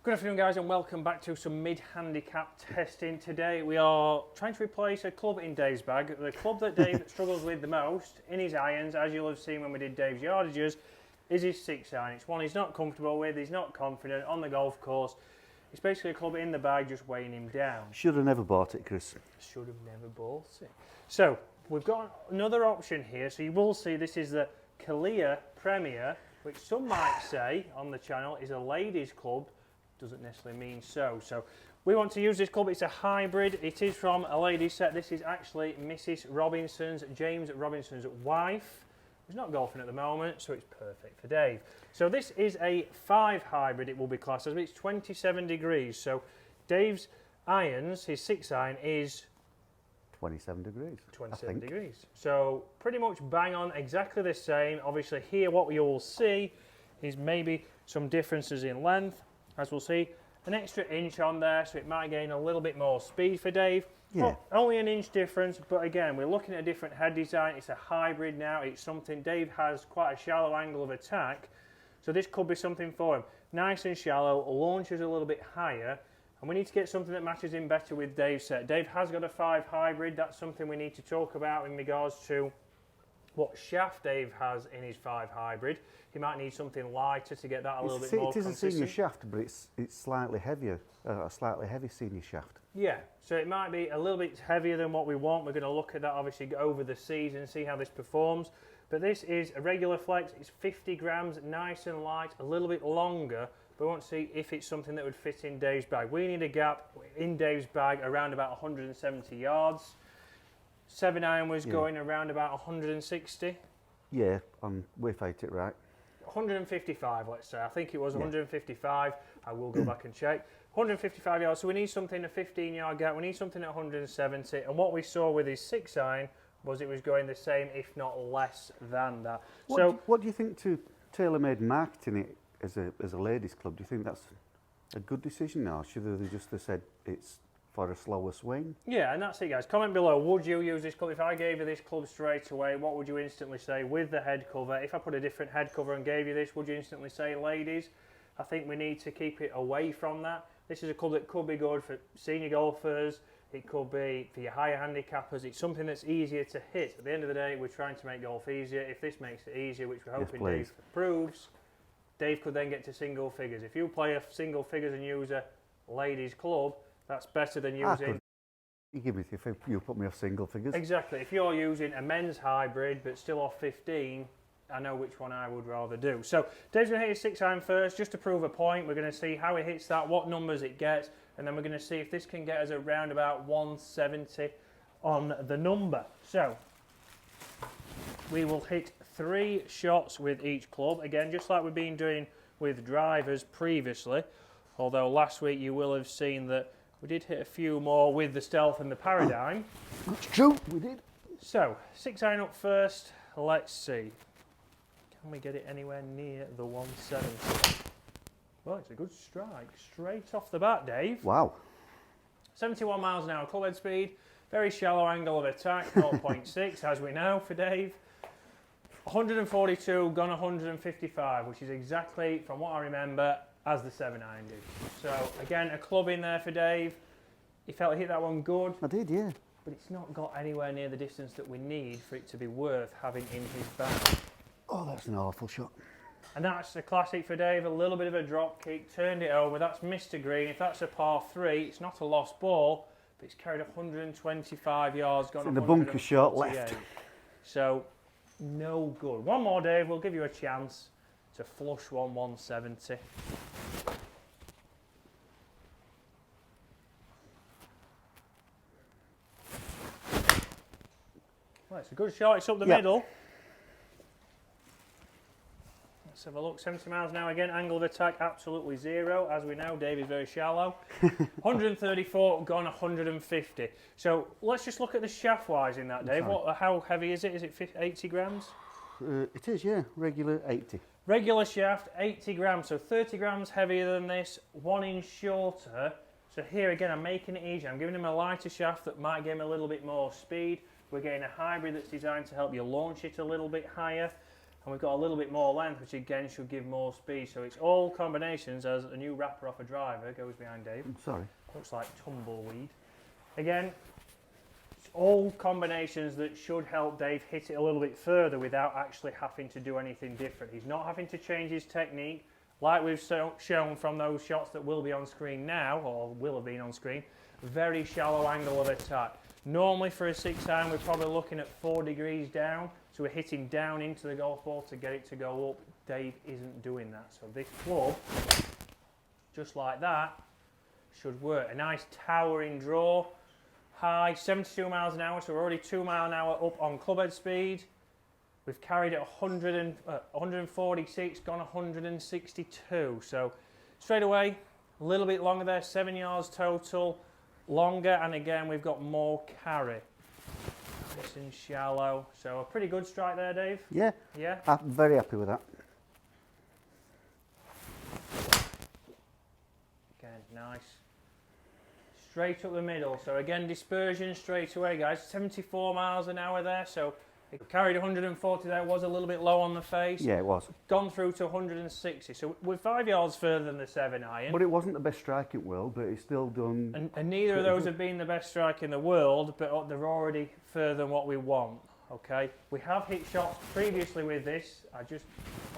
Good afternoon guys and welcome back to some Mid Handicap testing. Today we are trying to replace a club in Dave's bag. The club that Dave struggles with the most in his irons, as you'll have seen when we did Dave's yardages, is his 6-iron. It's one he's not comfortable with, he's not confident on the golf course. It's basically a club in the bag just weighing him down. Should have never bought it, Chris. Should have never bought it. So we've got another option here. So you will see this is the Kalia Premier, which some might say on the channel is a ladies club. Doesn't necessarily mean so. So we want to use this club. It's a hybrid. It is from a ladies set. This is actually Mrs. Robinson's, James Robinson's wife. He's not golfing at the moment, so it's perfect for Dave. So this is a 5 hybrid, it will be classed as. It's 27 degrees. So Dave's irons, his 6-iron is 27 degrees. 27 degrees. So pretty much bang on, exactly the same. Obviously here what you'll see is maybe some differences in length. As we'll see, an extra inch on there, so it might gain a little bit more speed for Dave. Yeah. Well, only an inch difference, but again, we're looking at a different head design. It's a hybrid now. It's something Dave has quite a shallow angle of attack, so this could be something for him. Nice and shallow, launches a little bit higher, and we need to get something that matches in better with Dave's set. Dave has got a 5 hybrid. That's something we need to talk about in regards to what shaft Dave has in his 5 hybrid. He might need something lighter to get that a little bit more consistent. It is a senior shaft, but it's slightly heavier, a slightly heavy senior shaft. Yeah, so it might be a little bit heavier than what we want. We're going to look at that obviously over the season and see how this performs. But this is a regular flex. It's 50 grams, nice and light, a little bit longer. But we want to see if it's something that would fit in Dave's bag. We need a gap in Dave's bag around about 170 yards. 7-iron was going around about 160. Yeah, we've hit it right. 155, let's say. I think it was 155. I will go back and check. 155 yards. So we need something a 15-yard gap. We need something at 170. And what we saw with his 6-iron was it was going the same, if not less than that. What do you think to tailor-made marketing it as a ladies' club? Do you think that's a good decision, or should they just have said it's for a slower swing? Yeah, and that's it, guys. Comment below, would you use this club? If I gave you this club straight away, what would you instantly say with the head cover? If I put a different head cover and gave you this, would you instantly say ladies? I think we need to keep it away from that. This is a club that could be good for senior golfers. It could be for your higher handicappers. It's something that's easier to hit. At the end of the day, we're trying to make golf easier. If this makes it easier, which we're hoping Dave proves, Dave could then get to single figures. If you play a single figures and use a ladies club, that's better than using... You give me you put me off single figures. Exactly. If you're using a men's hybrid but still off 15, I know which one I would rather do. So Dave's going to hit his 6-iron first just to prove a point. We're going to see how he hits that, what numbers it gets, and then we're going to see if this can get us around about 170 on the number. So we will hit 3 shots with each club. Again, just like we've been doing with drivers previously, although last week you will have seen that we did hit a few more with the Stealth and the Paradigm. That's true, we did. So, 6-iron up first. Let's see. Can we get it anywhere near the 170? Well, it's a good strike. Straight off the bat, Dave. Wow. 71 miles an hour club head speed. Very shallow angle of attack, 0.6 as we know for Dave. 142, gone 155, which is exactly, from what I remember, as the 7-iron did. So again, a club in there for Dave. He felt he hit that one good. I did, yeah. But it's not got anywhere near the distance that we need for it to be worth having in his bag. Oh, that's an awful shot. And that's a classic for Dave, a little bit of a drop kick, turned it over, that's Mr. Green. If that's a par 3, it's not a lost ball, but it's carried 125 yards, gone in the bunker short left. So, no good. One more, Dave, we'll give you a chance to flush 170. Well, it's a good shot, it's up the middle. Let's have a look, 70 miles an hour again, angle of attack absolutely 0. As we know, Dave is very shallow. 134, gone 150. So let's just look at the shaft wise in that, Dave. How heavy is it? Is it 80 grams? It is, yeah, regular 80. Regular shaft, 80 grams, so 30 grams heavier than this, 1 inch shorter. So here again, I'm making it easier. I'm giving him a lighter shaft that might give him a little bit more speed. We're getting a hybrid that's designed to help you launch it a little bit higher. and we've got a little bit more length, which again should give more speed. So it's all combinations as a new wrapper off a driver goes behind Dave. I'm sorry. Looks like tumbleweed. Again, it's all combinations that should help Dave hit it a little bit further without actually having to do anything different. He's not having to change his technique, like we've shown from those shots that will be on screen now, or will have been on screen. Very shallow angle of attack. Normally for a 6-iron we're probably looking at 4 degrees down, so we're hitting down into the golf ball to get it to go up. Dave isn't doing that, so this club, just like that, should work. A nice towering draw, high, 72 miles an hour, so we're already 2 mile an hour up on clubhead speed. We've carried it 146, gone 162, so straight away, a little bit longer there, 7 yards total, longer, and again we've got more carry. Nice and shallow, so a pretty good strike there, Dave. Yeah. Yeah. I'm very happy with that. Again, nice. Straight up the middle, so again dispersion straight away, guys. 74 miles an hour there, so it carried 140 there, was a little bit low on the face. Yeah, it was. Gone through to 160, so we're 5 yards further than the 7-iron. But it wasn't the best strike in the world, but it's still done. And neither of those have been the best strike in the world, but they're already further than what we want. Okay, we have hit shots previously with this. I just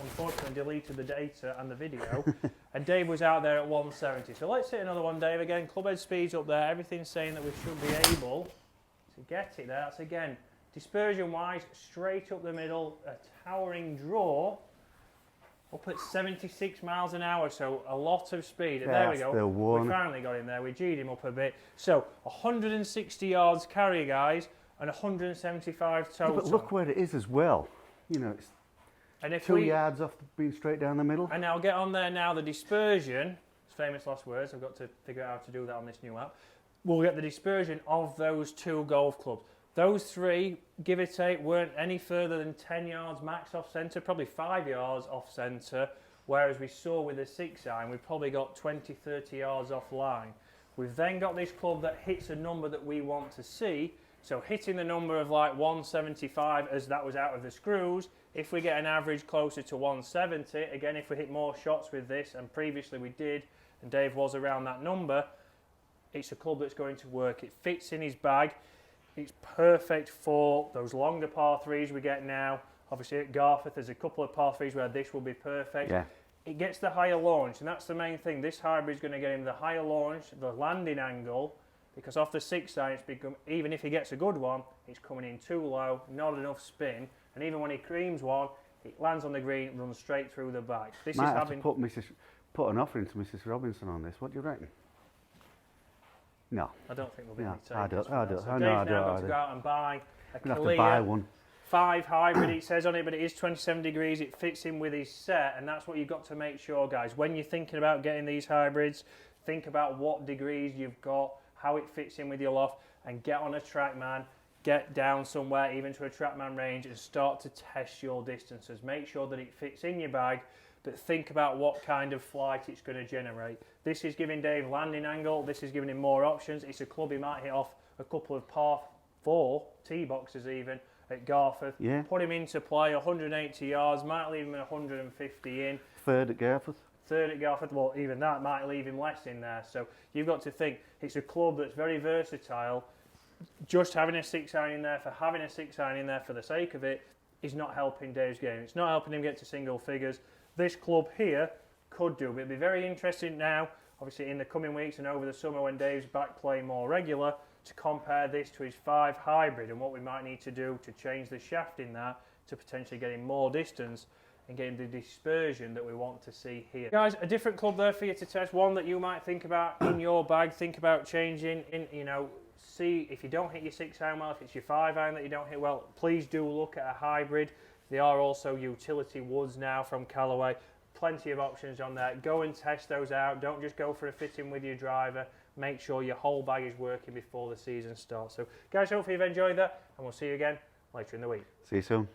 unfortunately deleted the data and the video, and Dave was out there at 170. So let's hit another one, Dave. Again, clubhead speed's up there. Everything's saying that we should be able to get it there. That's again dispersion-wise, straight up the middle, a towering draw. Up at 76 miles an hour, so a lot of speed. And there we go. We finally got him there. We G'd him up a bit. So 160 yards carry, guys, and 175 total. Yeah, but look where it is as well. You know, it's and if 2 yards off being straight down the middle. And I'll get on there now. The dispersion, it's famous last words. I've got to figure out how to do that on this new app. We'll get the dispersion of those 2 golf clubs. Those 3, give or take, weren't any further than 10 yards max off centre, probably 5 yards off centre, whereas we saw with the 6-iron, we probably got 20, 30 yards off line. We've then got this club that hits a number that we want to see, so hitting the number of like 175 as that was out of the screws. If we get an average closer to 170, again, if we hit more shots with this, and previously we did, and Dave was around that number, it's a club that's going to work. It fits in his bag. It's perfect for those longer par 3s we get now. Obviously at Garforth there's a couple of par 3s where this will be perfect. Yeah. It gets the higher launch, and that's the main thing. This hybrid is going to get him the higher launch, the landing angle, because off the 6-iron, it's become, even if he gets a good one, it's coming in too low, not enough spin, and even when he creams one, it lands on the green, runs straight through the back. This Might is have having to put an offer into Mrs. Robinson on this. What do you reckon? No. I don't think there'll be No, any takers. I don't. So I Dave's know. now I got don't. to go out and buy a I'm gonna have to buy Kalia one. 5 hybrid, it says on it, but it is 27 degrees. It fits in with his set, and that's what you've got to make sure, guys. When you're thinking about getting these hybrids, think about what degrees you've got, how it fits in with your loft, and get on a TrackMan, get down somewhere, even to a TrackMan range, and start to test your distances. Make sure that it fits in your bag, but think about what kind of flight it's going to generate. This is giving Dave landing angle. This is giving him more options. It's a club he might hit off a couple of par 4 tee boxes even at Garforth. Yeah. Put him into play, 180 yards, might leave him 150 in. Third at Garforth. Third at Garforth, well, even that might leave him less in there. So you've got to think, it's a club that's very versatile. Just having a 6-iron in there for having a 6-iron in there for the sake of it is not helping Dave's game. It's not helping him get to single figures. This club here could do, but it'll be very interesting now, obviously in the coming weeks and over the summer when Dave's back playing more regular, to compare this to his 5 hybrid and what we might need to do to change the shaft in that to potentially get him more distance and getting the dispersion that we want to see here. Guys, a different club there for you to test, one that you might think about in your bag, think about changing, see if you don't hit your 6-iron well, if it's your 5-iron that you don't hit well, please do look at a hybrid. There are also utility woods now from Callaway. Plenty of options on there. Go and test those out. Don't just go for a fitting with your driver. Make sure your whole bag is working before the season starts. So guys, hopefully you've enjoyed that, and we'll see you again later in the week. See you soon.